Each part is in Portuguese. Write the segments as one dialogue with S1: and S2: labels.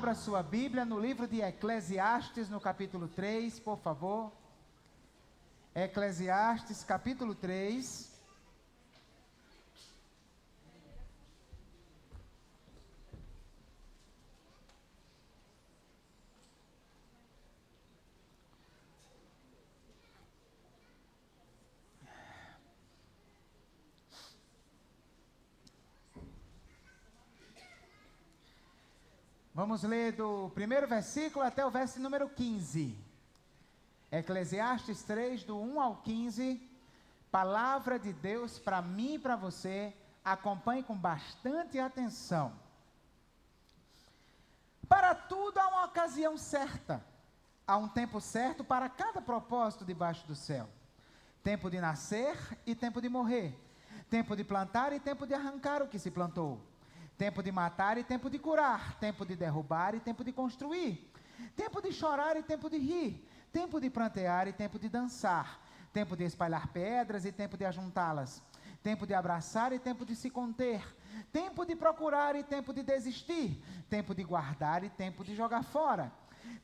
S1: Abra sua Bíblia no livro de Eclesiastes, no capítulo 3, por favor. Eclesiastes, capítulo 3. Vamos ler do primeiro versículo até o verso número 15. Eclesiastes 3, do 1 ao 15. Palavra de Deus para mim e para você. Acompanhe com bastante atenção. Para tudo há uma ocasião certa. Há um tempo certo para cada propósito debaixo do céu. Tempo de nascer e tempo de morrer. Tempo de plantar e tempo de arrancar o que se plantou. Tempo de matar e tempo de curar, tempo de derrubar e tempo de construir, tempo de chorar e tempo de rir, tempo de prantear e tempo de dançar, tempo de espalhar pedras e tempo de ajuntá-las, tempo de abraçar e tempo de se conter, tempo de procurar e tempo de desistir, tempo de guardar e tempo de jogar fora,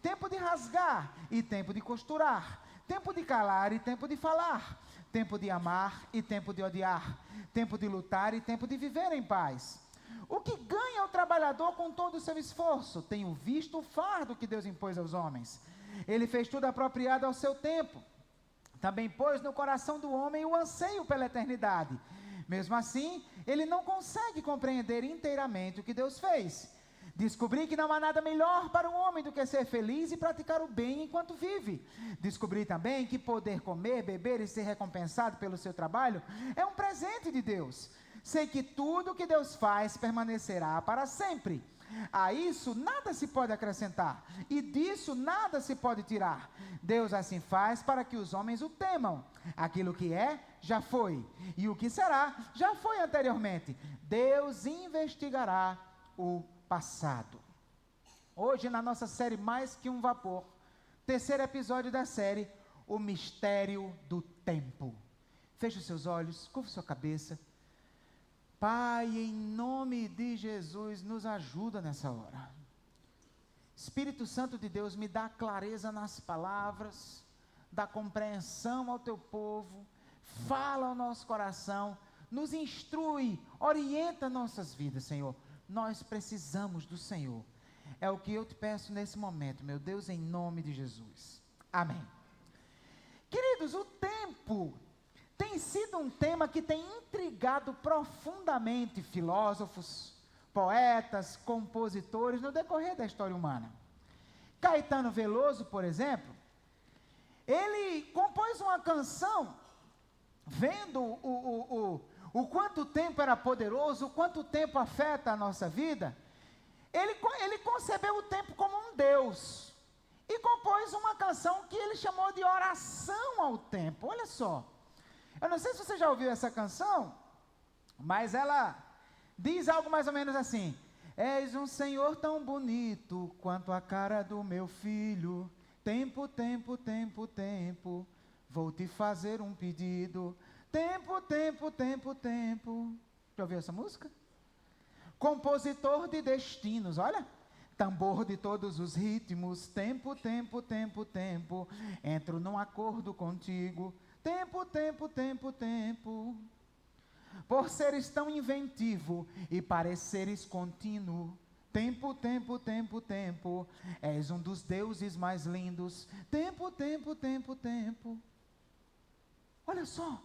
S1: tempo de rasgar e tempo de costurar, tempo de calar e tempo de falar, tempo de amar e tempo de odiar, tempo de lutar e tempo de viver em paz. O que ganha o trabalhador com todo o seu esforço? Tenho visto o fardo que Deus impôs aos homens. Ele fez tudo apropriado ao seu tempo. Também pôs no coração do homem o anseio pela eternidade. Mesmo assim, ele não consegue compreender inteiramente o que Deus fez. Descobri que não há nada melhor para o homem do que ser feliz e praticar o bem enquanto vive. Descobri também que poder comer, beber e ser recompensado pelo seu trabalho é um presente de Deus. Sei que tudo que Deus faz permanecerá para sempre. A isso nada se pode acrescentar, e disso nada se pode tirar. Deus assim faz para que os homens o temam. Aquilo que é, já foi, e o que será, já foi anteriormente. Deus investigará o passado. Hoje, na nossa série Mais Que Um Vapor, terceiro episódio da série, O Mistério do Tempo. Feche os seus olhos, curva sua cabeça. Pai, em nome de Jesus, nos ajuda nessa hora. Espírito Santo de Deus, me dá clareza nas palavras, dá compreensão ao teu povo, fala ao nosso coração, nos instrui, orienta nossas vidas, Senhor. Nós precisamos do Senhor. É o que eu te peço nesse momento, meu Deus, em nome de Jesus. Amém. Queridos, o tempo tem sido um tema que tem intrigado profundamente filósofos, poetas, compositores no decorrer da história humana. Caetano Veloso, por exemplo, ele compôs uma canção vendo o quanto o tempo era poderoso, o quanto o tempo afeta a nossa vida. Ele concebeu o tempo como um Deus e compôs uma canção que ele chamou de oração ao tempo. Olha só. Eu não sei se você já ouviu essa canção, mas ela diz algo mais ou menos assim: és um Senhor tão bonito quanto a cara do meu filho. Tempo, tempo, tempo, tempo, vou te fazer um pedido. Tempo, tempo, tempo, tempo. Já ouviu essa música? Compositor de destinos, olha. Tambor de todos os ritmos. Tempo, tempo, tempo, tempo, entro num acordo contigo. Tempo, tempo, tempo, tempo. Por seres tão inventivo e pareceres contínuo. Tempo, tempo, tempo, tempo. És um dos deuses mais lindos. Tempo, tempo, tempo, tempo. Olha só.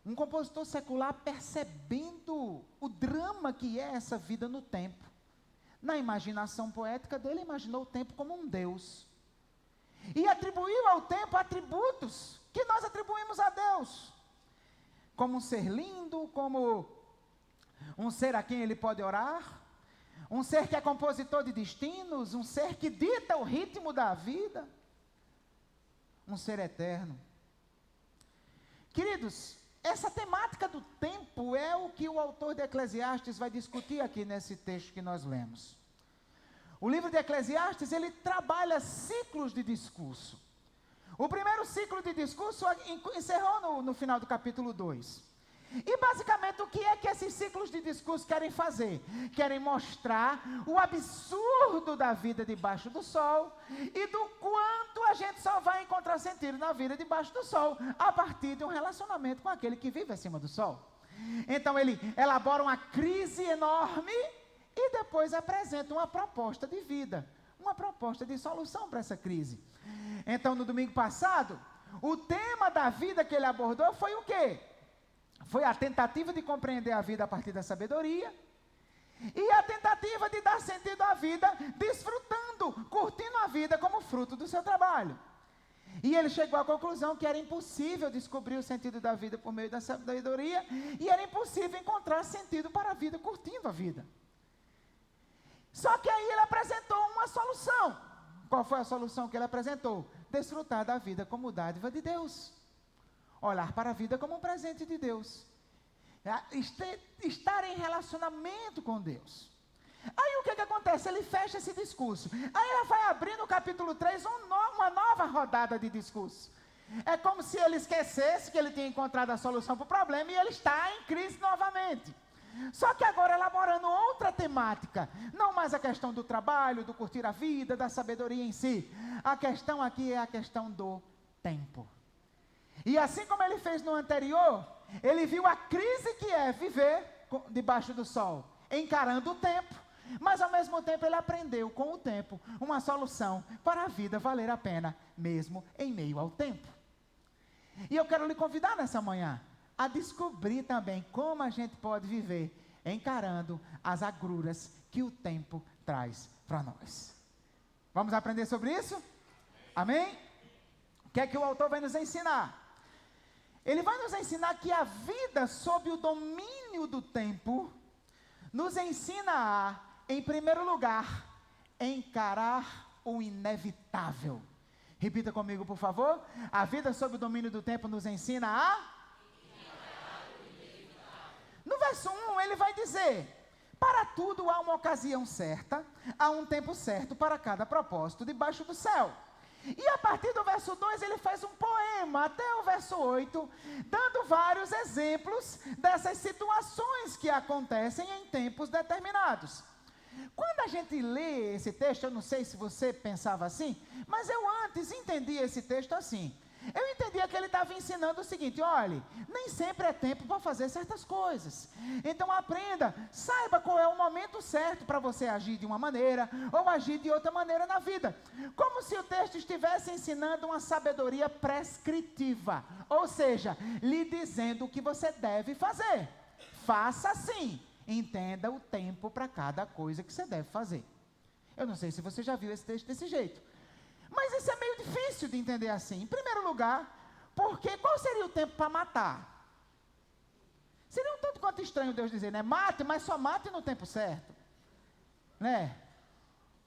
S1: Um compositor secular percebendo o drama que é essa vida no tempo. Na imaginação poética dele, imaginou o tempo como um Deus. E atribuiu ao tempo atributos que nós atribuímos a Deus, como um ser lindo, como um ser a quem ele pode orar, um ser que é compositor de destinos, um ser que dita o ritmo da vida, um ser eterno. Queridos, essa temática do tempo é o que o autor de Eclesiastes vai discutir aqui nesse texto que nós lemos. O livro de Eclesiastes, ele trabalha ciclos de discurso. O primeiro ciclo de discurso encerrou no final do capítulo 2. E basicamente o que é que esses ciclos de discurso querem fazer? Querem mostrar o absurdo da vida debaixo do sol e do quanto a gente só vai encontrar sentido na vida debaixo do sol a partir de um relacionamento com aquele que vive acima do sol. Então ele elabora uma crise enorme e depois apresenta uma proposta de vida, uma proposta de solução para essa crise. Então no domingo passado, o tema da vida que ele abordou foi o quê? Foi a tentativa de compreender a vida a partir da sabedoria e a tentativa de dar sentido à vida, desfrutando, curtindo a vida como fruto do seu trabalho. E ele chegou à conclusão que era impossível descobrir o sentido da vida por meio da sabedoria e era impossível encontrar sentido para a vida curtindo a vida. Só que aí ele apresentou uma solução. Qual foi a solução que ele apresentou? Desfrutar da vida como dádiva de Deus. Olhar para a vida como um presente de Deus. Estar em relacionamento com Deus. Aí o que acontece? Ele fecha esse discurso. Aí ele vai abrir no capítulo 3 uma nova rodada de discurso. É como se ele esquecesse que ele tinha encontrado a solução para o problema e ele está em crise novamente. Só que agora elaborando outra temática. Não mais a questão do trabalho, do curtir a vida, da sabedoria em si. A questão aqui é a questão do tempo. E assim como ele fez no anterior, ele viu a crise que é viver debaixo do sol, encarando o tempo, mas ao mesmo tempo ele aprendeu com o tempo uma solução para a vida valer a pena, mesmo em meio ao tempo. E eu quero lhe convidar nessa manhã a descobrir também como a gente pode viver encarando as agruras que o tempo traz para nós. Vamos aprender sobre isso? Amém? O que é que o autor vai nos ensinar? Ele vai nos ensinar que a vida sob o domínio do tempo nos ensina a, em primeiro lugar, encarar o inevitável. Repita comigo, por favor. A vida sob o domínio do tempo nos ensina a encarar o inevitável. No verso 1, ele vai dizer: para tudo há uma ocasião certa, há um tempo certo para cada propósito debaixo do céu. E a partir do verso 2 ele faz um poema até o verso 8, dando vários exemplos dessas situações que acontecem em tempos determinados. Quando a gente lê esse texto, eu não sei se você pensava assim, mas eu antes entendia esse texto assim. Eu entendia que ele estava ensinando o seguinte: olhe, nem sempre é tempo para fazer certas coisas. Então aprenda, saiba qual é o momento certo para você agir de uma maneira ou agir de outra maneira na vida. Como se o texto estivesse ensinando uma sabedoria prescritiva, ou seja, lhe dizendo o que você deve fazer. Faça assim, entenda o tempo para cada coisa que você deve fazer. Eu não sei se você já viu esse texto desse jeito. Mas isso é meio difícil de entender assim. Em primeiro lugar, porque qual seria o tempo para matar? Seria um tanto quanto estranho Deus dizer, né? Mate, mas só mate no tempo certo. Né?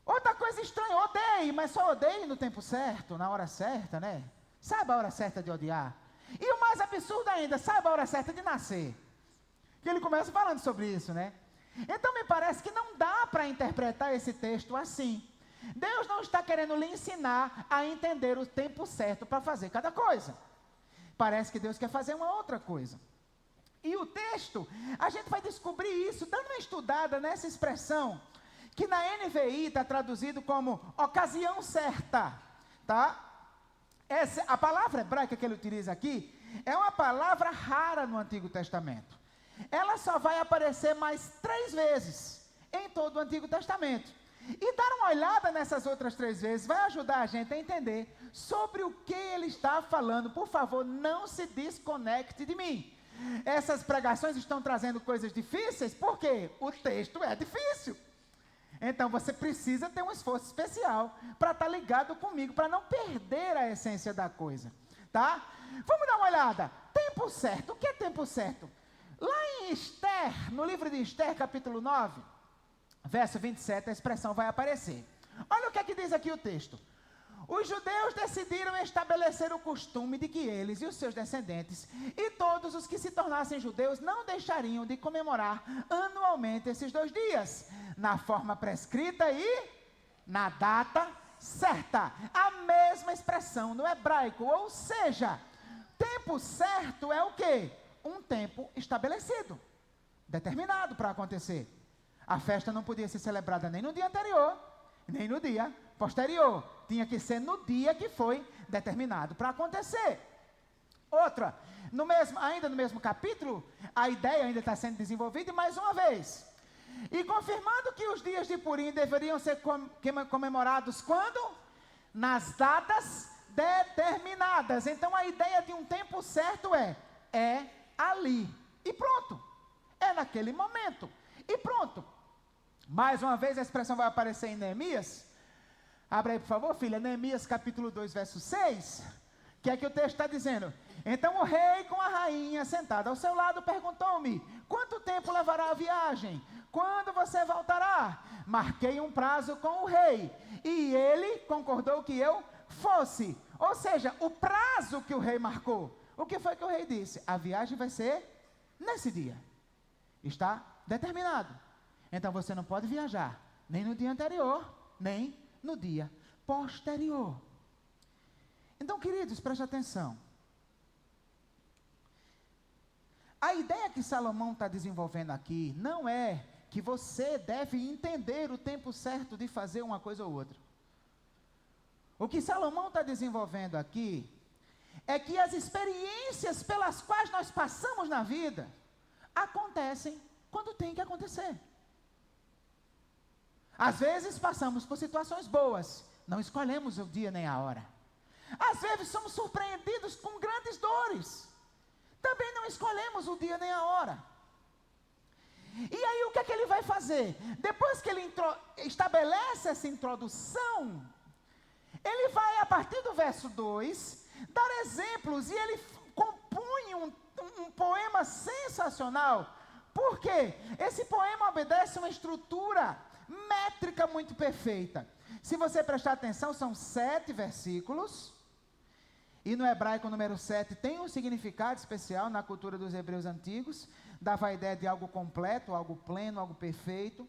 S1: Outra coisa estranha, odeie, mas só odeie no tempo certo, na hora certa, né? Saiba a hora certa de odiar. E o mais absurdo ainda, saiba a hora certa de nascer. Que ele começa falando sobre isso, né? Então me parece que não dá para interpretar esse texto assim. Deus não está querendo lhe ensinar a entender o tempo certo para fazer cada coisa. Parece que Deus quer fazer uma outra coisa. E o texto, a gente vai descobrir isso, dando uma estudada nessa expressão, que na NVI está traduzido como ocasião certa, tá? A palavra hebraica que ele utiliza aqui, é uma palavra rara no Antigo Testamento. Ela só vai aparecer mais 3 vezes em todo o Antigo Testamento. E dar uma olhada nessas outras 3 vezes vai ajudar a gente a entender sobre o que ele está falando. Por favor, não se desconecte de mim. Essas pregações estão trazendo coisas difíceis porque o texto é difícil. Então você precisa ter um esforço especial para estar ligado comigo, para não perder a essência da coisa, tá? Vamos dar uma olhada. Tempo certo. O que é tempo certo? Lá em Esther, no livro de Esther, capítulo 9, verso 27, a expressão vai aparecer. Olha o que é que diz aqui o texto. Os judeus decidiram estabelecer o costume de que eles e os seus descendentes e todos os que se tornassem judeus não deixariam de comemorar anualmente esses 2 dias, na forma prescrita e na data certa. A mesma expressão no hebraico, ou seja, tempo certo é o quê? um tempo estabelecido, determinado para acontecer. A festa não podia ser celebrada nem no dia anterior, nem no dia posterior. Tinha que ser no dia que foi determinado para acontecer. Outra, ainda no mesmo capítulo, a ideia ainda está sendo desenvolvida e mais uma vez. E confirmando que os dias de Purim deveriam ser comemorados quando? Nas datas determinadas. Então a ideia de um tempo certo é ali. E pronto. É naquele momento. E pronto. Mais uma vez a expressão vai aparecer em Neemias. Abre aí, por favor, filha. Neemias capítulo 2, verso 6. Que é que o texto está dizendo? Então o rei com a rainha sentada ao seu lado perguntou-me: quanto tempo levará a viagem? Quando você voltará? Marquei um prazo com o rei e ele concordou que eu fosse. Ou seja, o prazo que o rei marcou. O que foi que o rei disse? A viagem vai ser nesse dia. Está determinado. Então você não pode viajar nem no dia anterior, nem no dia posterior. Então, queridos, preste atenção. A ideia que Salomão está desenvolvendo aqui não é que você deve entender o tempo certo de fazer uma coisa ou outra. O que Salomão está desenvolvendo aqui é que as experiências pelas quais nós passamos na vida acontecem quando tem que acontecer. Às vezes passamos por situações boas, não escolhemos o dia nem a hora. Às vezes somos surpreendidos com grandes dores, também não escolhemos o dia nem a hora. E aí o que é que ele vai fazer? Depois que ele estabelece essa introdução, ele vai, a partir do verso 2, dar exemplos, e ele compõe um poema sensacional. Por quê? Esse poema obedece uma estrutura métrica muito perfeita. Se você prestar atenção, são 7 versículos, e no hebraico o número 7 tem um significado especial na cultura dos hebreus antigos, dava a ideia de algo completo, algo pleno, algo perfeito.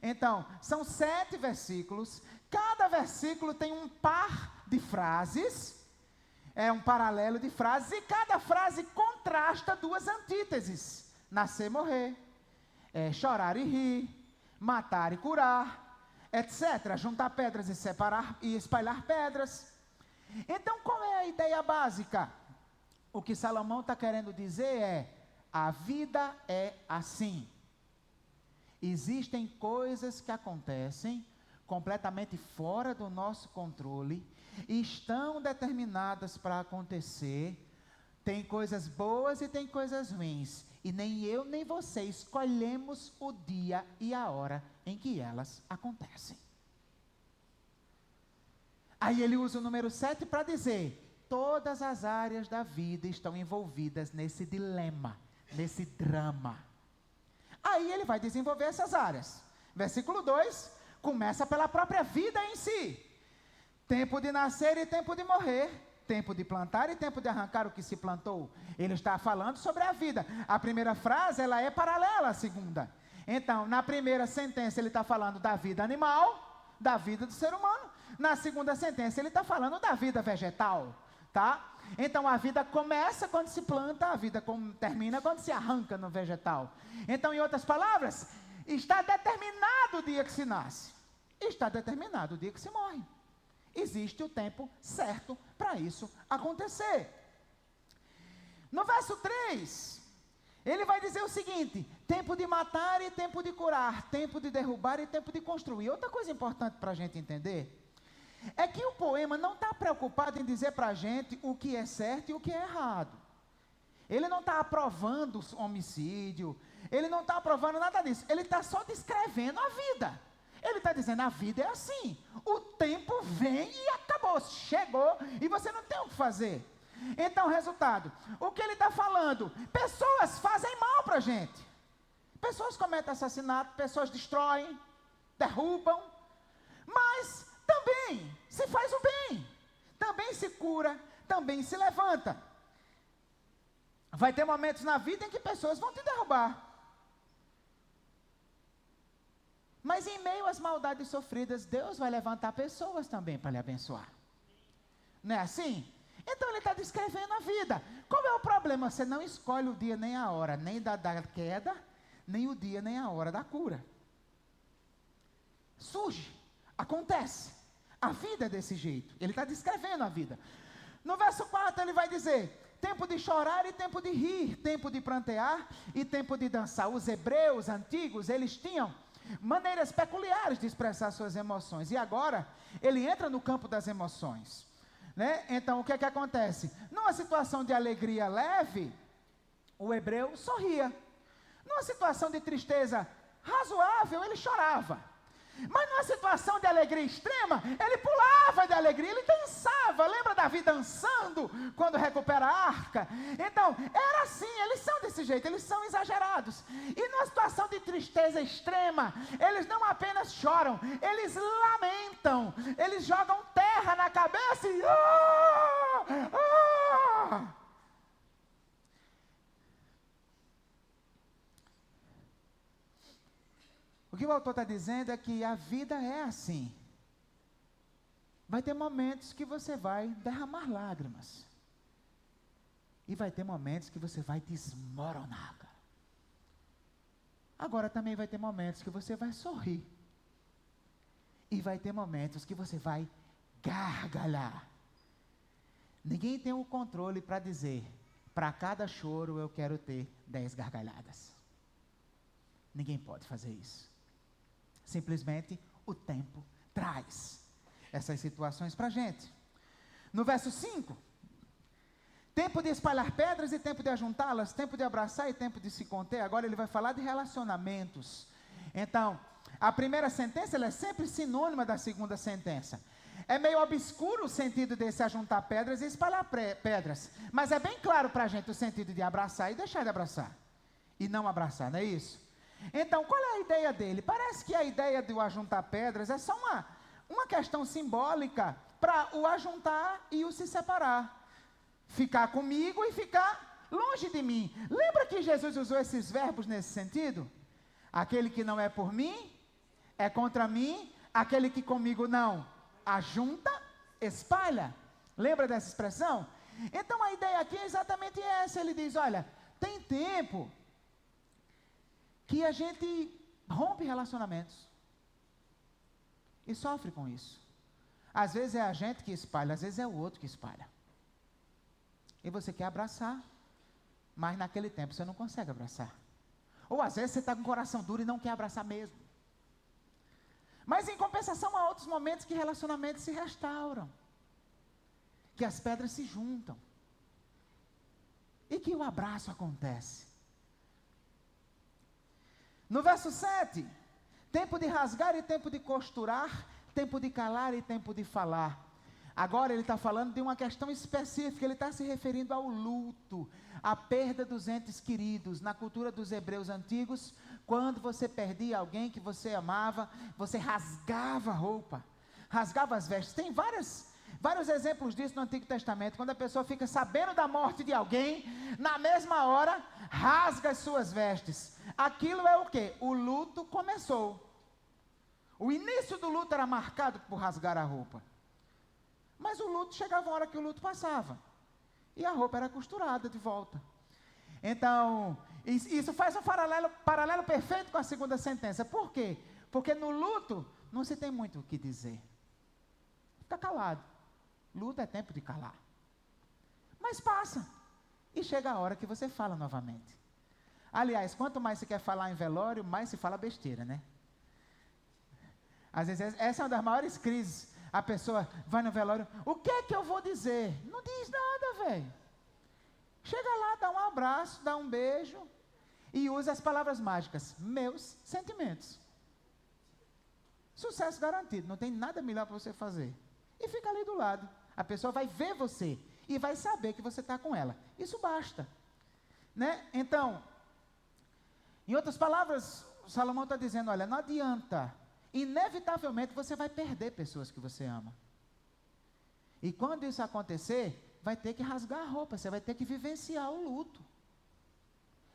S1: Então, são 7 versículos, cada versículo tem um par de frases, um paralelo de frases, e cada frase contrasta 2 antíteses: nascer, morrer, chorar e rir, matar e curar, etc. Juntar pedras e separar e espalhar pedras. Então, qual é a ideia básica? O que Salomão está querendo dizer é: a vida é assim. Existem coisas que acontecem completamente fora do nosso controle, e estão determinadas para acontecer. Tem coisas boas e tem coisas ruins, e nem eu nem você escolhemos o dia e a hora em que elas acontecem. Aí ele usa o número 7 para dizer: todas as áreas da vida estão envolvidas nesse dilema, nesse drama. Aí ele vai desenvolver essas áreas. Versículo 2, começa pela própria vida em si. Tempo de nascer e tempo de morrer. Tempo de plantar e tempo de arrancar o que se plantou. Ele está falando sobre a vida. A primeira frase, ela é paralela à segunda. Então, na primeira sentença, ele está falando da vida animal, da vida do ser humano. Na segunda sentença, ele está falando da vida vegetal, tá? Então, a vida começa quando se planta, a vida termina quando se arranca no vegetal. Então, em outras palavras, está determinado o dia que se nasce, está determinado o dia que se morre. Existe o tempo certo para isso acontecer. No verso 3, ele vai dizer o seguinte: tempo de matar e tempo de curar, tempo de derrubar e tempo de construir. Outra coisa importante para a gente entender é que o poema não está preocupado em dizer para a gente o que é certo e o que é errado. Ele não está aprovando o homicídio, ele não está aprovando nada disso, ele está só descrevendo a vida. Ele está dizendo: a vida é assim, o tempo vem e acabou, chegou e você não tem o que fazer. Então, resultado, o que ele está falando? Pessoas fazem mal para a gente, pessoas cometem assassinato, pessoas destroem, derrubam, mas também se faz o bem, também se cura, também se levanta. Vai ter momentos na vida em que pessoas vão te derrubar, mas em meio às maldades sofridas, Deus vai levantar pessoas também para lhe abençoar. Não é assim? Então ele está descrevendo a vida. Qual é o problema? Você não escolhe o dia nem a hora, nem da queda, nem o dia nem a hora da cura. Surge, acontece. A vida é desse jeito. Ele está descrevendo a vida. No verso 4 ele vai dizer: tempo de chorar e tempo de rir, tempo de prantear e tempo de dançar. Os hebreus antigos, eles tinham maneiras peculiares de expressar suas emoções. E agora, ele entra no campo das emoções, né? Então, o que é que acontece? Numa situação de alegria leve, o hebreu sorria. Numa situação de tristeza razoável, ele chorava. Mas numa situação de alegria extrema, ele pulava de alegria, ele dançava. Lembra Davi dançando quando recupera a arca? Então, era assim, eles são desse jeito, eles são exagerados. E numa situação de tristeza extrema, eles não apenas choram, eles lamentam, eles jogam terra na cabeça e... O que o autor está dizendo é que a vida é assim. Vai ter momentos que você vai derramar lágrimas. E vai ter momentos que você vai desmoronar, cara. Agora também vai ter momentos que você vai sorrir. E vai ter momentos que você vai gargalhar. Ninguém tem o controle para dizer, para cada choro eu quero ter 10 gargalhadas. Ninguém pode fazer isso. Simplesmente o tempo traz essas situações para a gente. No verso 5, tempo de espalhar pedras e tempo de ajuntá-las, tempo de abraçar e tempo de se conter. Agora ele vai falar de relacionamentos. Então, a primeira sentença ela é sempre sinônima da segunda sentença. É meio obscuro o sentido desse ajuntar pedras e espalhar pedras, mas é bem claro para a gente o sentido de abraçar e deixar de abraçar. E não abraçar, não é isso? Então, qual é a ideia dele? Parece que a ideia de o ajuntar pedras é só uma questão simbólica para o ajuntar e o se separar. Ficar comigo e ficar longe de mim. Lembra que Jesus usou esses verbos nesse sentido? Aquele que não é por mim, é contra mim. Aquele que comigo não ajunta, espalha. Lembra dessa expressão? Então, a ideia aqui é exatamente essa. Ele diz, olha, tem tempo que a gente rompe relacionamentos e sofre com isso. Às vezes é a gente que espalha, às vezes é o outro que espalha. E você quer abraçar, mas naquele tempo você não consegue abraçar. Ou às vezes você está com o coração duro e não quer abraçar mesmo. Mas em compensação há outros momentos que relacionamentos se restauram, que as pedras se juntam e que o abraço acontece. No verso 7, tempo de rasgar e tempo de costurar, tempo de calar e tempo de falar. Agora ele está falando de uma questão específica, ele está se referindo ao luto, à perda dos entes queridos. Na cultura dos hebreus antigos, quando você perdia alguém que você amava, você rasgava a roupa, rasgava as vestes. Tem vários exemplos disso no Antigo Testamento, quando a pessoa fica sabendo da morte de alguém, na mesma hora, rasga as suas vestes. Aquilo é o quê? O luto começou. O início do luto era marcado por rasgar a roupa. Mas o luto chegava uma hora que o luto passava. E a roupa era costurada de volta. Então, isso faz um paralelo perfeito com a segunda sentença. Por quê? Porque no luto não se tem muito o que dizer. Fica calado. Luto é tempo de calar. Mas passa. E chega a hora que você fala novamente. Aliás, quanto mais se quer falar em velório, mais se fala besteira, né? Às vezes, essa é uma das maiores crises. A pessoa vai no velório, o que é que eu vou dizer? Não diz nada, velho. Chega lá, dá um abraço, dá um beijo e usa as palavras mágicas, meus sentimentos. Sucesso garantido, não tem nada melhor para você fazer. E fica ali do lado. A pessoa vai ver você e vai saber que você está com ela. Isso basta. Né? Então, em outras palavras, Salomão está dizendo, olha, não adianta. Inevitavelmente você vai perder pessoas que você ama. E quando isso acontecer, vai ter que rasgar a roupa, você vai ter que vivenciar o luto.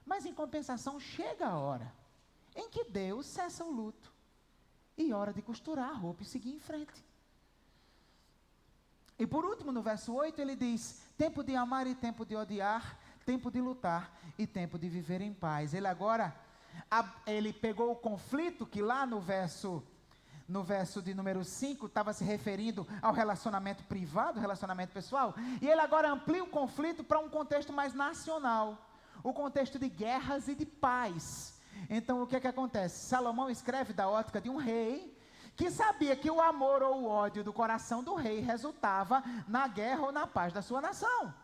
S1: Mas em compensação, chega a hora em que Deus cessa o luto. E hora de costurar a roupa e seguir em frente. E por último, no verso 8, ele diz: tempo de amar e tempo de odiar, tempo de lutar e tempo de viver em paz. Ele agora, ele pegou o conflito que lá no verso de número 5, estava se referindo ao relacionamento privado, relacionamento pessoal, e ele agora amplia o conflito para um contexto mais nacional, o contexto de guerras e de paz. Então, o que é que acontece? Salomão escreve da ótica de um rei, que sabia que o amor ou o ódio do coração do rei resultava na guerra ou na paz da sua nação.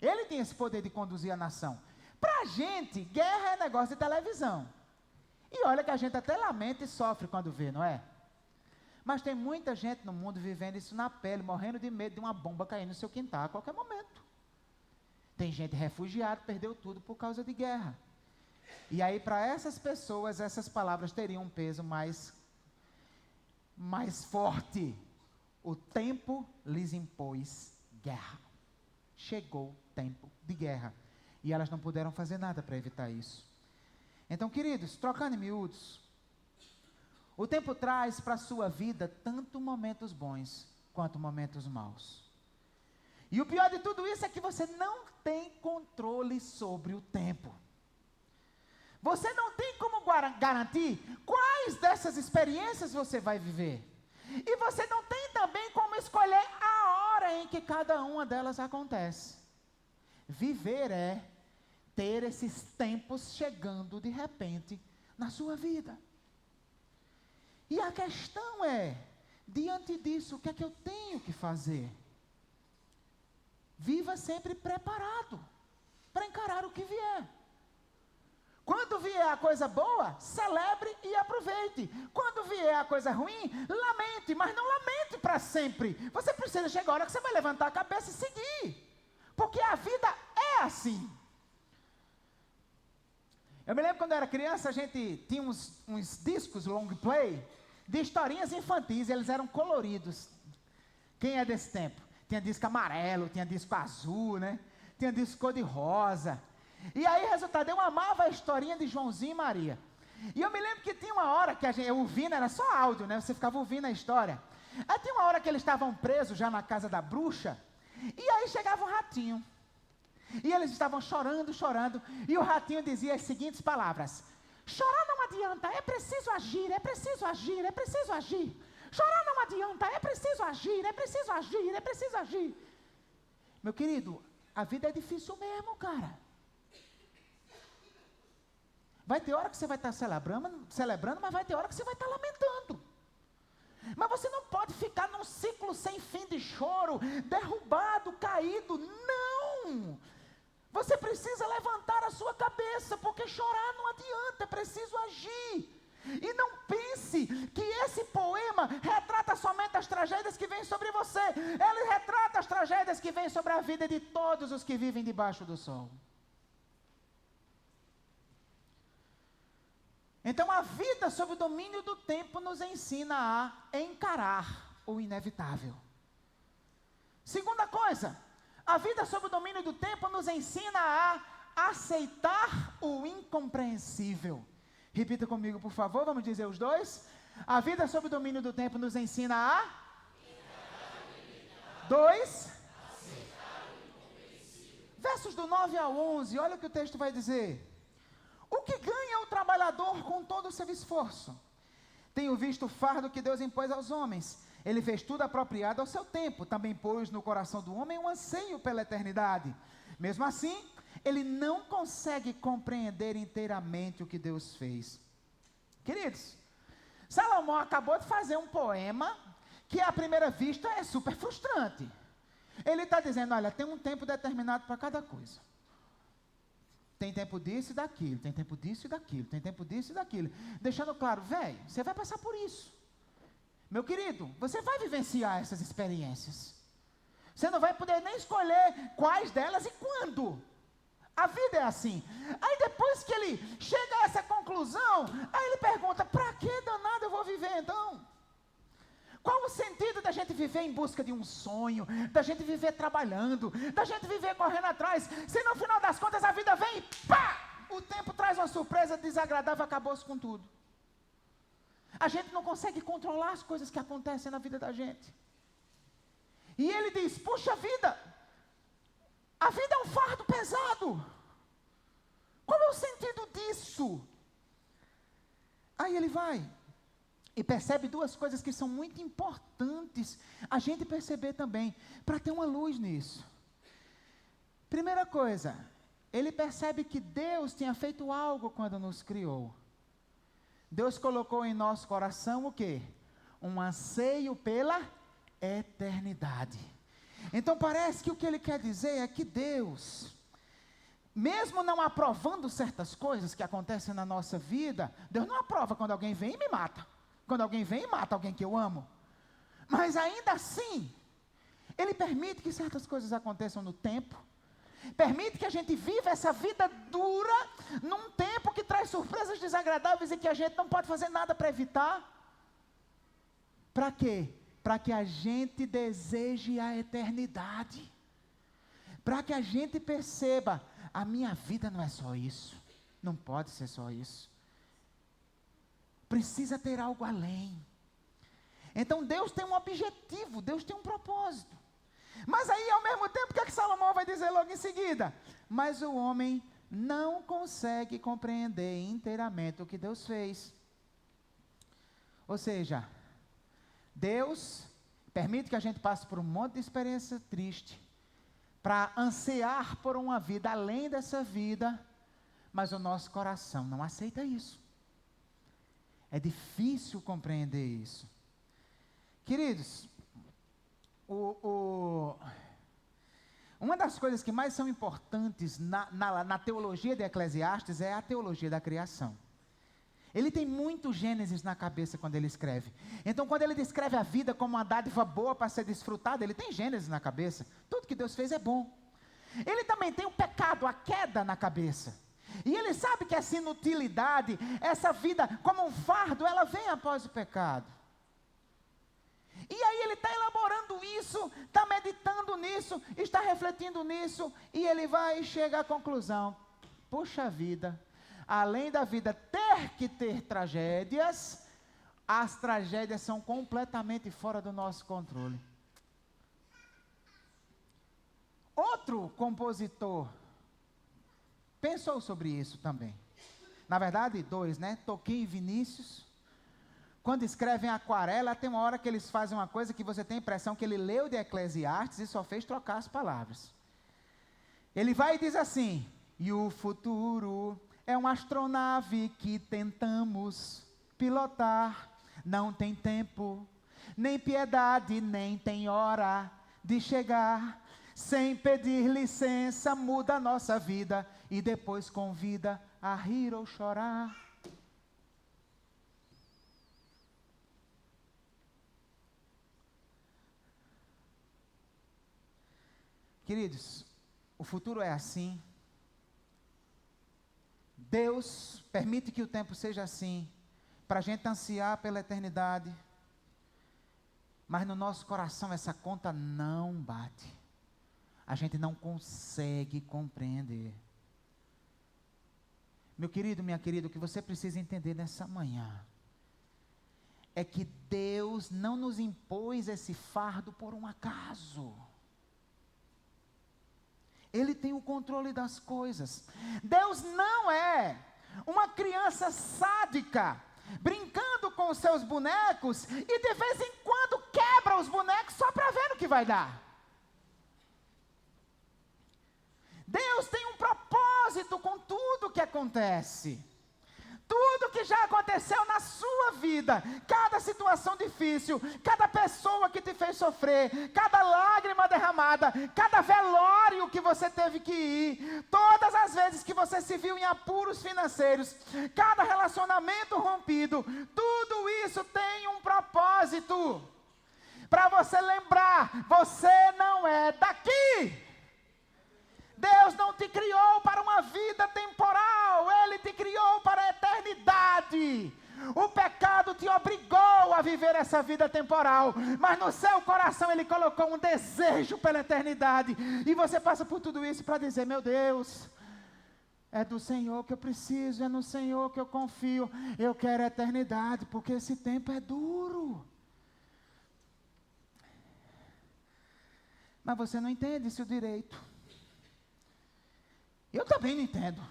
S1: Ele tinha esse poder de conduzir a nação. Para a gente, guerra é negócio de televisão. E olha que a gente até lamenta e sofre quando vê, não é? Mas tem muita gente no mundo vivendo isso na pele, morrendo de medo de uma bomba cair no seu quintal a qualquer momento. Tem gente refugiada, perdeu tudo por causa de guerra. E aí, para essas pessoas, essas palavras teriam um peso mais forte. O tempo lhes impôs guerra. Chegou o tempo de guerra. E elas não puderam fazer nada para evitar isso. Então, queridos, trocando em miúdos, o tempo traz para a sua vida tanto momentos bons quanto momentos maus. E o pior de tudo isso é que você não tem controle sobre o tempo. Você não tem como garantir quais dessas experiências você vai viver. E você não tem também como escolher a hora em que cada uma delas acontece. Viver é ter esses tempos chegando de repente na sua vida. E a questão é, diante disso, o que é que eu tenho que fazer? Viva sempre preparado para encarar o que vier. Quando vier a coisa boa, celebre e aproveite. Quando vier a coisa ruim, lamente, mas não lamente para sempre. Você precisa chegar a hora que você vai levantar a cabeça e seguir. Porque a vida é assim. Eu me lembro quando eu era criança, a gente tinha uns discos long play de historinhas infantis, eles eram coloridos. Quem é desse tempo? Tinha disco amarelo, tinha disco azul, né? Tinha disco cor de rosa. E aí, resultado, eu amava a historinha de Joãozinho e Maria. E eu me lembro que tinha uma hora que eu ouvindo, era só áudio, né? Você ficava ouvindo a história. Aí tinha uma hora que eles estavam presos já na casa da bruxa, e aí chegava um ratinho. E eles estavam chorando, e o ratinho dizia as seguintes palavras: chorar não adianta, é preciso agir, é preciso agir, é preciso agir. Chorar não adianta, é preciso agir, é preciso agir, é preciso agir. Meu querido, a vida é difícil mesmo, cara. Vai ter hora que você vai estar celebrando, mas vai ter hora que você vai estar lamentando. Mas você não pode ficar num ciclo sem fim de choro, derrubado, caído. Não! Você precisa levantar a sua cabeça, porque chorar não adianta, é preciso agir. E não pense que esse poema retrata somente as tragédias que vêm sobre você. Ele retrata as tragédias que vêm sobre a vida de todos os que vivem debaixo do sol. Então, a vida sob o domínio do tempo nos ensina a encarar o inevitável. Segunda coisa, a vida sob o domínio do tempo nos ensina a aceitar o incompreensível. Repita comigo, por favor, vamos dizer os dois. A vida sob o domínio do tempo nos ensina a... 2. Versos do 9 ao 11, olha o que o texto vai dizer. O que ganha o trabalhador com todo o seu esforço? Tenho visto o fardo que Deus impôs aos homens. Ele fez tudo apropriado ao seu tempo. Também pôs no coração do homem um anseio pela eternidade. Mesmo assim, ele não consegue compreender inteiramente o que Deus fez. Queridos, Salomão acabou de fazer um poema que à primeira vista é super frustrante. Ele está dizendo, olha, tem um tempo determinado para cada coisa. Tem tempo disso e daquilo, tem tempo disso e daquilo, tem tempo disso e daquilo. Deixando claro, velho, você vai passar por isso. Meu querido, você vai vivenciar essas experiências. Você não vai poder nem escolher quais delas e quando. A vida é assim. Aí depois que ele chega a essa conclusão, aí ele pergunta, para que danado eu vou viver então? Qual o sentido da gente viver em busca de um sonho, da gente viver trabalhando, da gente viver correndo atrás, se no final das contas a vida vem e pá! O tempo traz uma surpresa desagradável, acabou-se com tudo. A gente não consegue controlar as coisas que acontecem na vida da gente. E ele diz: puxa vida, a vida é um fardo pesado. Qual é o sentido disso? Aí ele vai e percebe duas coisas que são muito importantes a gente perceber também, para ter uma luz nisso. Primeira coisa, ele percebe que Deus tinha feito algo quando nos criou. Deus colocou em nosso coração o quê? Um anseio pela eternidade. Então parece que o que ele quer dizer é que Deus, mesmo não aprovando certas coisas que acontecem na nossa vida, Deus não aprova quando alguém vem e me mata. Quando alguém vem e mata alguém que eu amo. Mas ainda assim, Ele permite que certas coisas aconteçam no tempo. Permite que a gente viva essa vida dura, num tempo que traz surpresas desagradáveis e que a gente não pode fazer nada para evitar. Para quê? Para que a gente deseje a eternidade. Para que a gente perceba, a minha vida não é só isso. Não pode ser só isso. Precisa ter algo além. Então Deus tem um objetivo, Deus tem um propósito. Mas aí, ao mesmo tempo, o que é que Salomão vai dizer logo em seguida? Mas o homem não consegue compreender inteiramente o que Deus fez. Ou seja, Deus permite que a gente passe por um monte de experiência triste, para ansiar por uma vida além dessa vida, mas o nosso coração não aceita isso. É difícil compreender isso. Queridos, uma das coisas que mais são importantes na teologia de Eclesiastes é a teologia da criação. Ele tem muito Gênesis na cabeça quando ele escreve. Então, quando ele descreve a vida como uma dádiva boa para ser desfrutada, ele tem Gênesis na cabeça. Tudo que Deus fez é bom. Ele também tem o pecado, a queda na cabeça. E ele sabe que essa inutilidade, essa vida como um fardo, ela vem após o pecado. E aí ele está elaborando isso, está meditando nisso, está refletindo nisso, e ele vai chegar à conclusão: puxa vida, além da vida ter que ter tragédias, as tragédias são completamente fora do nosso controle. Outro compositor pensou sobre isso também. Na verdade, dois, né? Tolkien e Vinícius. Quando escrevem aquarela, tem uma hora que eles fazem uma coisa que você tem a impressão que ele leu de Eclesiastes e só fez trocar as palavras. Ele vai e diz assim: e o futuro é uma astronave que tentamos pilotar. Não tem tempo, nem piedade, nem tem hora de chegar. Sem pedir licença, muda a nossa vida e depois convida a rir ou chorar. Queridos, o futuro é assim. Deus permite que o tempo seja assim, para a gente ansiar pela eternidade. Mas no nosso coração essa conta não bate. A gente não consegue compreender. Meu querido, minha querida, o que você precisa entender nessa manhã é que Deus não nos impôs esse fardo por um acaso. Ele tem o controle das coisas. Deus não é uma criança sádica, brincando com os seus bonecos, e de vez em quando quebra os bonecos só para ver o que vai dar. Deus tem um propósito com tudo que acontece. Tudo que já aconteceu na sua vida, cada situação difícil, cada pessoa que te fez sofrer, cada lágrima derramada, cada velório que você teve que ir, todas as vezes que você se viu em apuros financeiros, cada relacionamento rompido, tudo isso tem um propósito. Para você lembrar, você não é daqui. Deus não te criou para uma vida temporal, Ele te criou para a eternidade. O pecado te obrigou a viver essa vida temporal, mas no seu coração Ele colocou um desejo pela eternidade. E você passa por tudo isso para dizer: meu Deus, é do Senhor que eu preciso, é no Senhor que eu confio. Eu quero a eternidade, porque esse tempo é duro. Mas você não entende isso direito. Eu também não entendo.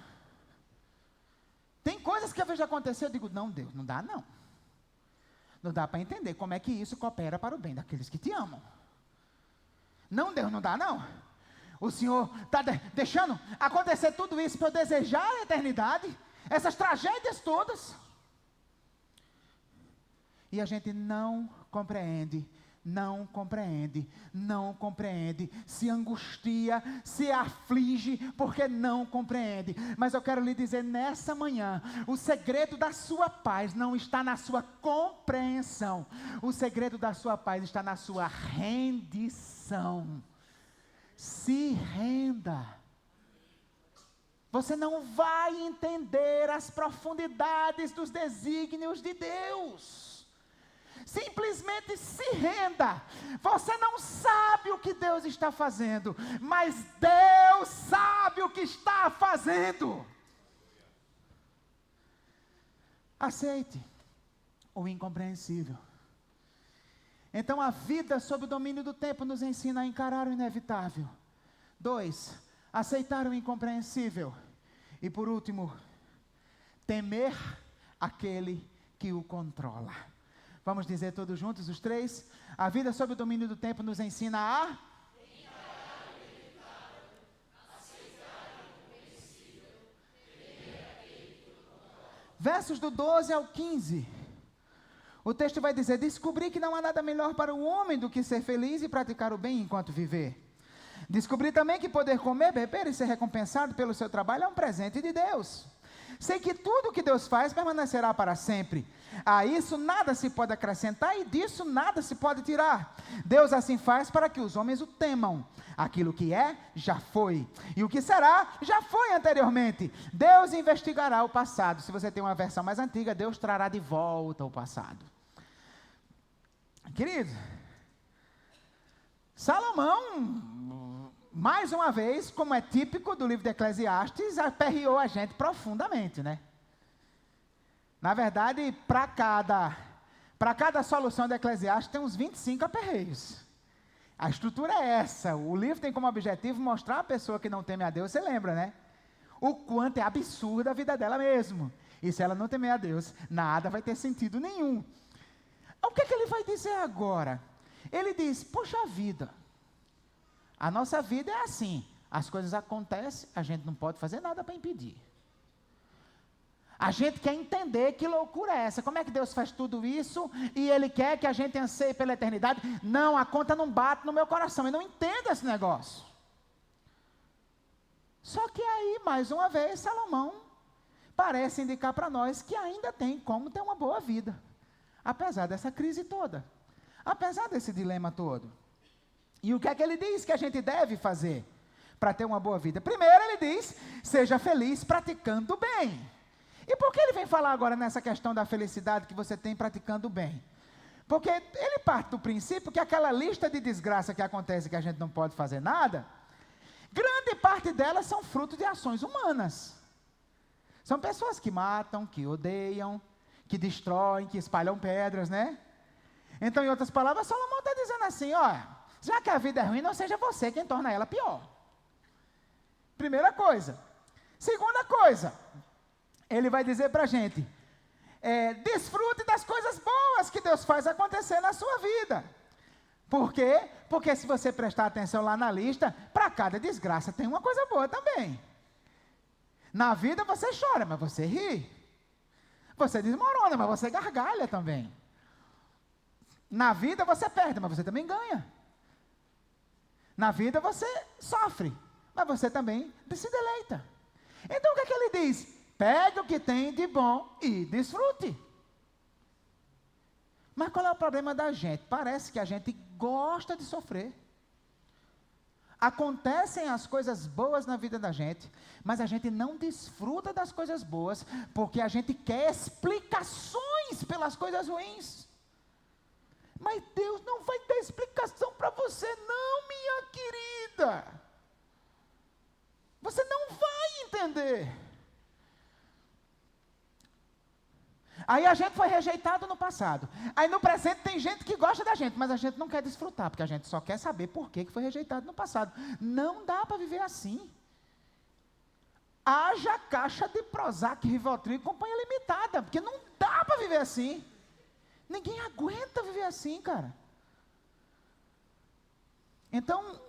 S1: Tem coisas que eu vejo acontecer, eu digo, não, Deus, não dá não. Não dá para entender como é que isso coopera para o bem daqueles que te amam. Não, Deus, não dá não. O Senhor está deixando acontecer tudo isso para eu desejar a eternidade, essas tragédias todas. E a gente não compreende, se angustia, se aflige, porque não compreende. Mas eu quero lhe dizer nessa manhã, o segredo da sua paz não está na sua compreensão, o segredo da sua paz está na sua rendição. Se renda. Você não vai entender as profundidades dos desígnios de Deus. Simplesmente se renda. Você não sabe o que Deus está fazendo, mas Deus sabe o que está fazendo. Aceite o incompreensível. Então a vida sob o domínio do tempo nos ensina a encarar o inevitável. 2, aceitar o incompreensível. E por último, temer aquele que o controla. Vamos dizer todos juntos, os 3? A vida sob o domínio do tempo nos ensina a encarar o inevitável, aceitar o incompreensível, temer aquele que o controla. Versos do 12 ao 15. O texto vai dizer: descobri que não há nada melhor para o homem do que ser feliz e praticar o bem enquanto viver. Descobri também que poder comer, beber e ser recompensado pelo seu trabalho é um presente de Deus. Sei que tudo o que Deus faz permanecerá para sempre. A isso nada se pode acrescentar e disso nada se pode tirar. Deus assim faz para que os homens o temam. Aquilo que é, já foi. E o que será, já foi anteriormente. Deus investigará o passado. Se você tem uma versão mais antiga, Deus trará de volta o passado. Querido, Salomão, mais uma vez, como é típico do livro de Eclesiastes, aperreou a gente profundamente, né? Na verdade, para cada solução de Eclesiastes tem uns 25 aperreios. A estrutura é essa. O livro tem como objetivo mostrar a pessoa que não teme a Deus, você lembra, né? O quanto é absurda a vida dela mesmo. E se ela não temer a Deus, nada vai ter sentido nenhum. O que ele vai dizer agora? Ele diz, poxa vida, a nossa vida é assim, as coisas acontecem, a gente não pode fazer nada para impedir. A gente quer entender que loucura é essa, como é que Deus faz tudo isso, e Ele quer que a gente anseie pela eternidade. Não, a conta não bate no meu coração, eu não entendo esse negócio. Só que aí, mais uma vez, Salomão parece indicar para nós que ainda tem como ter uma boa vida, apesar dessa crise toda, apesar desse dilema todo. E o que é que ele diz que a gente deve fazer para ter uma boa vida? Primeiro ele diz, seja feliz praticando o bem. E por que ele vem falar agora nessa questão da felicidade que você tem praticando o bem? Porque ele parte do princípio que aquela lista de desgraça que acontece que a gente não pode fazer nada, grande parte delas são fruto de ações humanas. São pessoas que matam, que odeiam, que destroem, que espalham pedras, né? Então, em outras palavras, Salomão está dizendo assim, olha, já que a vida é ruim, não seja você quem torna ela pior. Primeira coisa. Segunda coisa, ele vai dizer para a gente, desfrute das coisas boas que Deus faz acontecer na sua vida. Por quê? Porque se você prestar atenção lá na lista, para cada desgraça tem uma coisa boa também. Na vida você chora, mas você ri. Você desmorona, mas você gargalha também. Na vida você perde, mas você também ganha. Na vida você sofre, mas você também se deleita. Então o que é que ele diz? Pegue o que tem de bom e desfrute. Mas qual é o problema da gente? Parece que a gente gosta de sofrer. Acontecem as coisas boas na vida da gente, mas a gente não desfruta das coisas boas, porque a gente quer explicações pelas coisas ruins. Mas Deus não vai dar explicação para você, não, minha querida. Você não vai entender. Aí a gente foi rejeitado no passado. Aí no presente tem gente que gosta da gente, mas a gente não quer desfrutar, porque a gente só quer saber por que foi rejeitado no passado. Não dá para viver assim. Haja caixa de Prozac, Rivotril e companhia limitada, porque não dá para viver assim. Ninguém aguenta viver assim, cara. Então,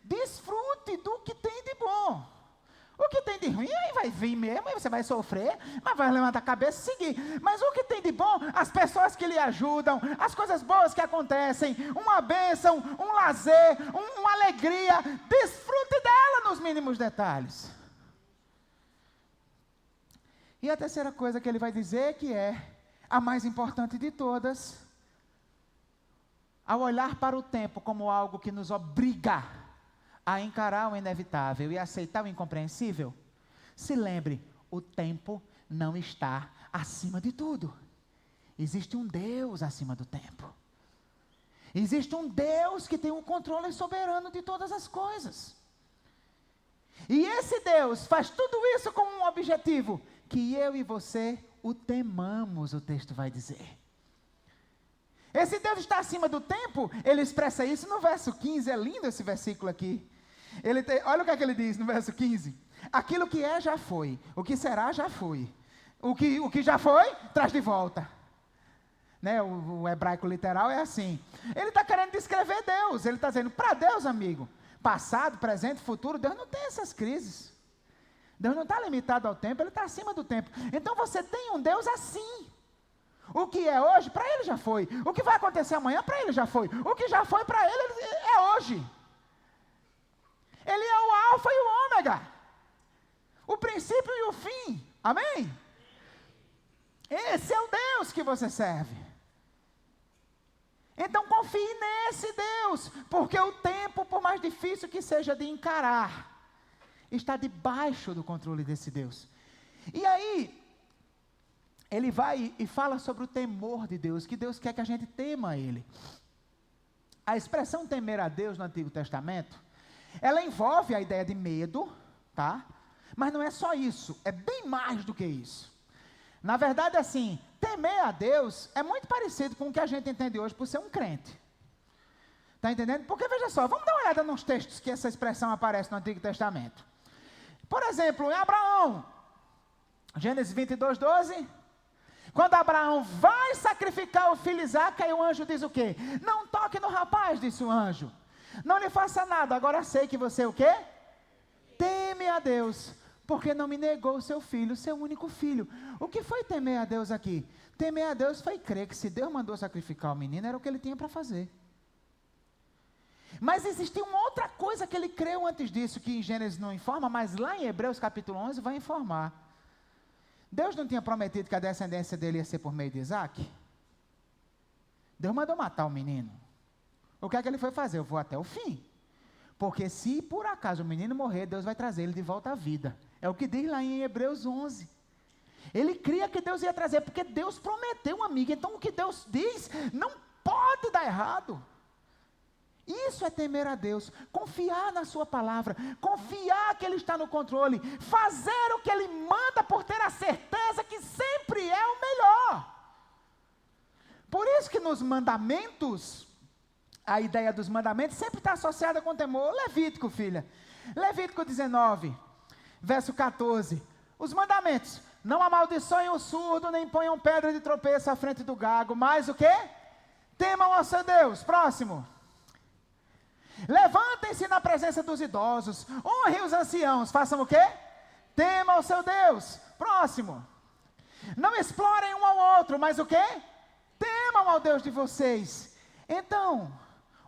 S1: desfrute do que tem de bom. O que tem de ruim, aí vai vir mesmo, aí você vai sofrer, mas vai levantar a cabeça e seguir. Mas o que tem de bom, as pessoas que lhe ajudam, as coisas boas que acontecem, uma bênção, um lazer, uma alegria, desfrute dela nos mínimos detalhes. E a terceira coisa que ele vai dizer, que é a mais importante de todas, ao olhar para o tempo como algo que nos obriga a encarar o inevitável e aceitar o incompreensível, se lembre, o tempo não está acima de tudo. Existe um Deus acima do tempo. Existe um Deus que tem o controle soberano de todas as coisas. E esse Deus faz tudo isso com um objetivo, que eu e você o temamos, o texto vai dizer. Esse Deus está acima do tempo, ele expressa isso no verso 15, é lindo esse versículo aqui. Olha o que é que ele diz no verso 15. Aquilo que é, já foi. O que será, já foi. O que já foi, traz de volta. Né? O hebraico literal é assim. Ele está querendo descrever Deus. Ele está dizendo, para Deus, amigo, passado, presente, futuro, Deus não tem essas crises. Deus não está limitado ao tempo, ele está acima do tempo. Então você tem um Deus assim. O que é hoje, para ele já foi. O que vai acontecer amanhã, para ele já foi. O que já foi, para ele é hoje. Ele é o alfa e o ômega. O princípio e o fim. Amém? Esse é o Deus que você serve. Então confie nesse Deus, porque o tempo, por mais difícil que seja de encarar, está debaixo do controle desse Deus. E aí, ele vai e fala sobre o temor de Deus, que Deus quer que a gente tema Ele. A expressão temer a Deus no Antigo Testamento, ela envolve a ideia de medo, tá? Mas não é só isso, é bem mais do que isso. Na verdade, assim, temer a Deus é muito parecido com o que a gente entende hoje por ser um crente. Está entendendo? Porque, veja só, vamos dar uma olhada nos textos que essa expressão aparece no Antigo Testamento. Por exemplo, em Abraão, Gênesis 22, 12... Quando Abraão vai sacrificar o filho Isaque, aí o anjo diz o quê? Não toque no rapaz, disse o anjo. Não lhe faça nada, agora sei que você o quê? Teme a Deus, porque não me negou o seu filho, seu único filho. O que foi temer a Deus aqui? Temer a Deus foi crer que se Deus mandou sacrificar o menino, era o que ele tinha para fazer. Mas existia uma outra coisa que ele creu antes disso, que em Gênesis não informa, mas lá em Hebreus capítulo 11 vai informar. Deus não tinha prometido que a descendência dele ia ser por meio de Isaque? Deus mandou matar o menino. O que é que ele foi fazer? Eu vou até o fim. Porque se por acaso o menino morrer, Deus vai trazer ele de volta à vida. É o que diz lá em Hebreus 11. Ele cria que Deus ia trazer, porque Deus prometeu, amigo. Então o que Deus diz não pode dar errado. Isso é temer a Deus, confiar na sua palavra, confiar que Ele está no controle, fazer o que Ele manda por ter a certeza que sempre é o melhor. Por isso que nos mandamentos, a ideia dos mandamentos sempre está associada com temor. Levítico, filha, Levítico 19, verso 14, os mandamentos, não amaldiçoem o surdo, nem ponham pedra de tropeço à frente do gago, mas o quê? Temam ao seu Deus. Próximo. Levantem-se na presença dos idosos, honrem os anciãos, façam o quê? Temam ao seu Deus. Próximo. Não explorem um ao outro, mas o quê? Temam ao Deus de vocês. Então,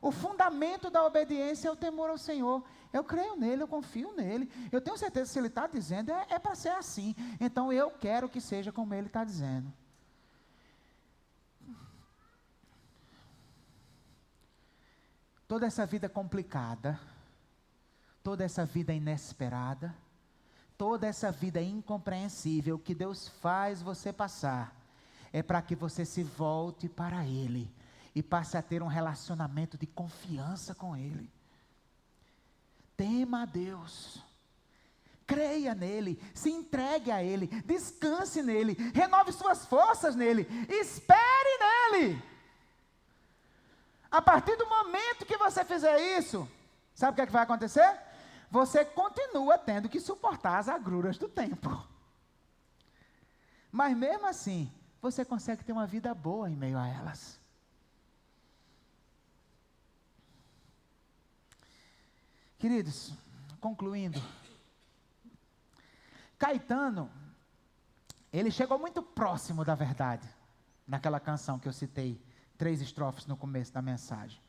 S1: o fundamento da obediência é o temor ao Senhor. Eu creio nele, eu confio nele. Eu tenho certeza que se ele está dizendo, é para ser assim. Então eu quero que seja como ele está dizendo. Toda essa vida complicada, toda essa vida inesperada, toda essa vida incompreensível que Deus faz você passar, é para que você se volte para Ele e passe a ter um relacionamento de confiança com Ele. Tema a Deus, Creia nele, se entregue a ele, descanse nele, renove suas forças nele, espere nele. A partir do momento que você fizer isso, sabe o que é que vai acontecer? Você continua tendo que suportar as agruras do tempo. Mas mesmo assim, você consegue ter uma vida boa em meio a elas. Queridos, concluindo, Caetano, ele chegou muito próximo da verdade, naquela canção que eu citei, 3 estrofes no começo da mensagem.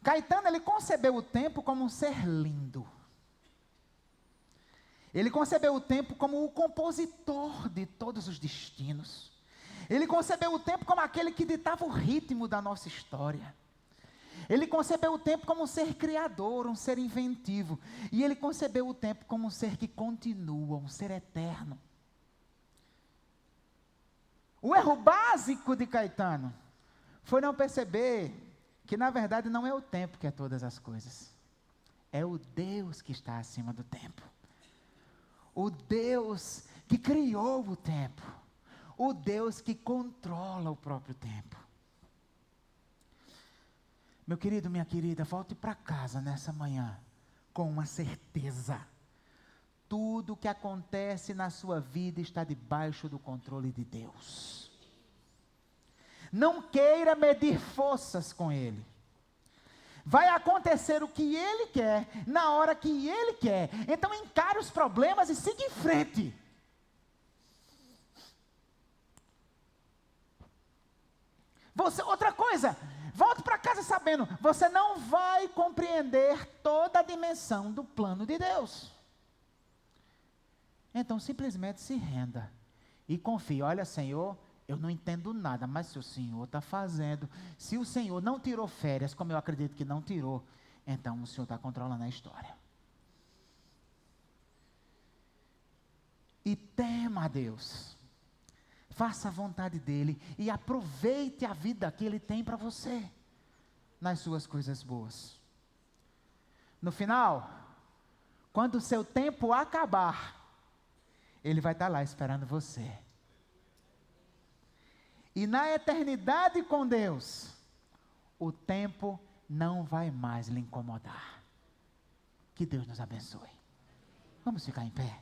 S1: Caetano, ele concebeu o tempo como um ser lindo. Ele concebeu o tempo como o compositor de todos os destinos. Ele concebeu o tempo como aquele que ditava o ritmo da nossa história. Ele concebeu o tempo como um ser criador, um ser inventivo. E ele concebeu o tempo como um ser que continua, um ser eterno. O erro básico de Caetano foi não perceber que, na verdade, não é o tempo que é todas as coisas. É o Deus que está acima do tempo. O Deus que criou o tempo. O Deus que controla o próprio tempo. Meu querido, minha querida, volte para casa nessa manhã com uma certeza. Tudo o que acontece na sua vida está debaixo do controle de Deus. Não queira medir forças com Ele. Vai acontecer o que Ele quer, na hora que Ele quer. Então encare os problemas e siga em frente. Outra coisa, volte para casa sabendo, você não vai compreender toda a dimensão do plano de Deus. Então simplesmente se renda e confie. Olha, Senhor, eu não entendo nada, mas se o Senhor está fazendo, se o Senhor não tirou férias, como eu acredito que não tirou, então o Senhor está controlando a história. E tema a Deus. Faça a vontade dEle e aproveite a vida que Ele tem para você, nas suas coisas boas. No final, quando o seu tempo acabar, Ele vai estar lá esperando você. E na eternidade com Deus, o tempo não vai mais lhe incomodar. Que Deus nos abençoe. Vamos ficar em pé.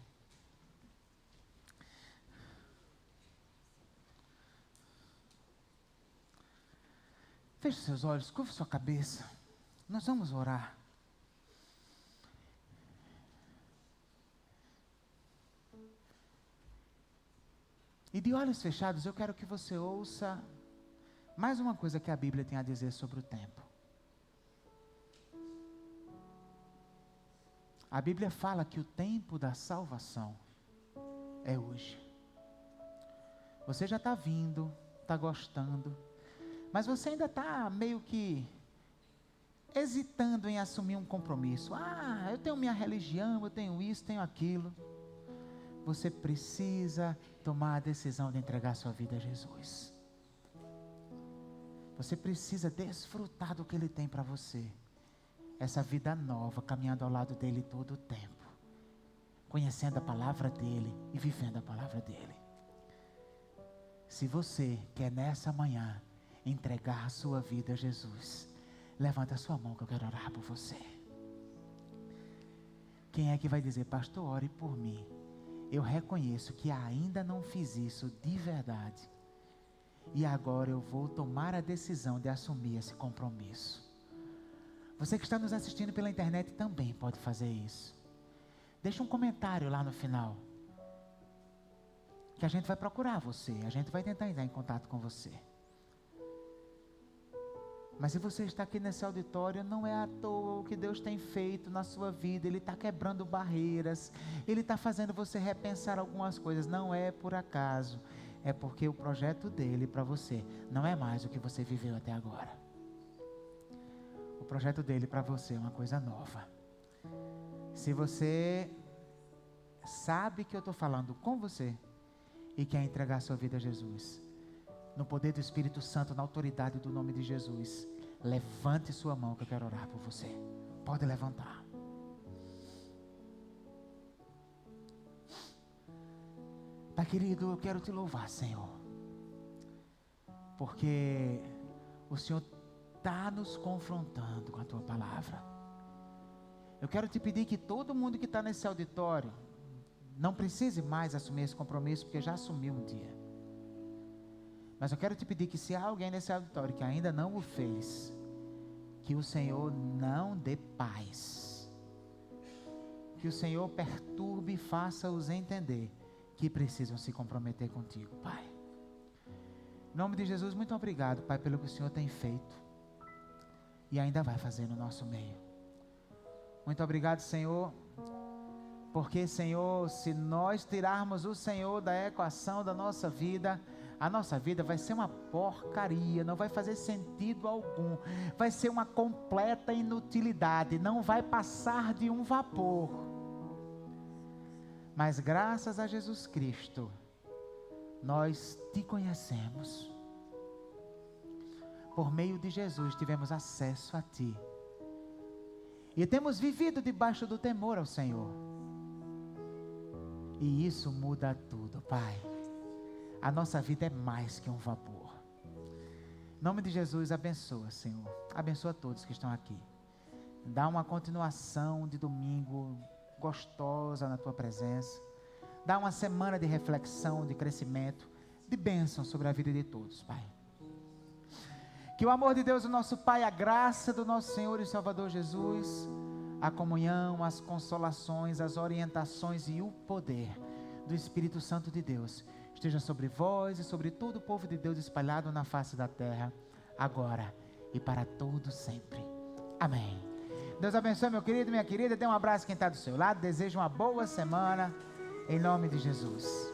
S1: Feche seus olhos, curva sua cabeça. Nós vamos orar. E de olhos fechados, eu quero que você ouça mais uma coisa que a Bíblia tem a dizer sobre o tempo. A Bíblia fala que o tempo da salvação é hoje. Você já está vindo, está gostando, mas você ainda está meio que hesitando em assumir um compromisso. Eu tenho minha religião, eu tenho isso, tenho aquilo. Você precisa tomar a decisão de entregar sua vida a Jesus. Você precisa desfrutar do que Ele tem para você. Essa vida nova, caminhando ao lado dEle todo o tempo. Conhecendo a palavra dEle e vivendo a palavra dEle. Se você quer nessa manhã entregar a sua vida a Jesus, levanta a sua mão que eu quero orar por você. Quem é que vai dizer, pastor, ore por mim? Eu reconheço que ainda não fiz isso de verdade. E agora eu vou tomar a decisão de assumir esse compromisso. Você que está nos assistindo pela internet também pode fazer isso. Deixa um comentário lá no final. Que a gente vai procurar você. A gente vai tentar entrar em contato com você. Mas se você está aqui nesse auditório, não é à toa o que Deus tem feito na sua vida. Ele está quebrando barreiras. Ele está fazendo você repensar algumas coisas. Não é por acaso. É porque o projeto dele para você não é mais o que você viveu até agora. O projeto dele para você é uma coisa nova. Se você sabe que eu estou falando com você e quer entregar sua vida a Jesus, no poder do Espírito Santo, na autoridade do nome de Jesus, levante sua mão que eu quero orar por você. Pode levantar. Pai querido, eu quero te louvar, Senhor, porque o Senhor está nos confrontando com a tua palavra. Eu quero te pedir que todo mundo que está nesse auditório não precise mais assumir esse compromisso, porque já assumiu um dia. Mas eu quero te pedir que se há alguém nesse auditório que ainda não o fez, que o Senhor não dê paz, que o Senhor perturbe e faça-os entender que precisam se comprometer contigo, Pai. Em nome de Jesus, muito obrigado, Pai, pelo que o Senhor tem feito e ainda vai fazer no nosso meio. Muito obrigado, Senhor, porque, Senhor, se nós tirarmos o Senhor da equação da nossa vida, a nossa vida vai ser uma porcaria, não vai fazer sentido algum, vai ser uma completa inutilidade, não vai passar de um vapor. Mas graças a Jesus Cristo, nós te conhecemos. Por meio de Jesus tivemos acesso a ti. E temos vivido debaixo do temor ao Senhor. E isso muda tudo, Pai. A nossa vida é mais que um vapor. Em nome de Jesus, abençoa, Senhor. Abençoa todos que estão aqui. Dá uma continuação de domingo gostosa na tua presença. Dá uma semana de reflexão, de crescimento, de bênção sobre a vida de todos, Pai. Que o amor de Deus, o nosso Pai, a graça do nosso Senhor e Salvador Jesus, a comunhão, as consolações, as orientações e o poder do Espírito Santo de Deus esteja sobre vós e sobre todo o povo de Deus espalhado na face da terra, agora e para todos sempre. Amém. Deus abençoe, meu querido, minha querida. Dê um abraço a quem está do seu lado. Desejo uma boa semana, em nome de Jesus.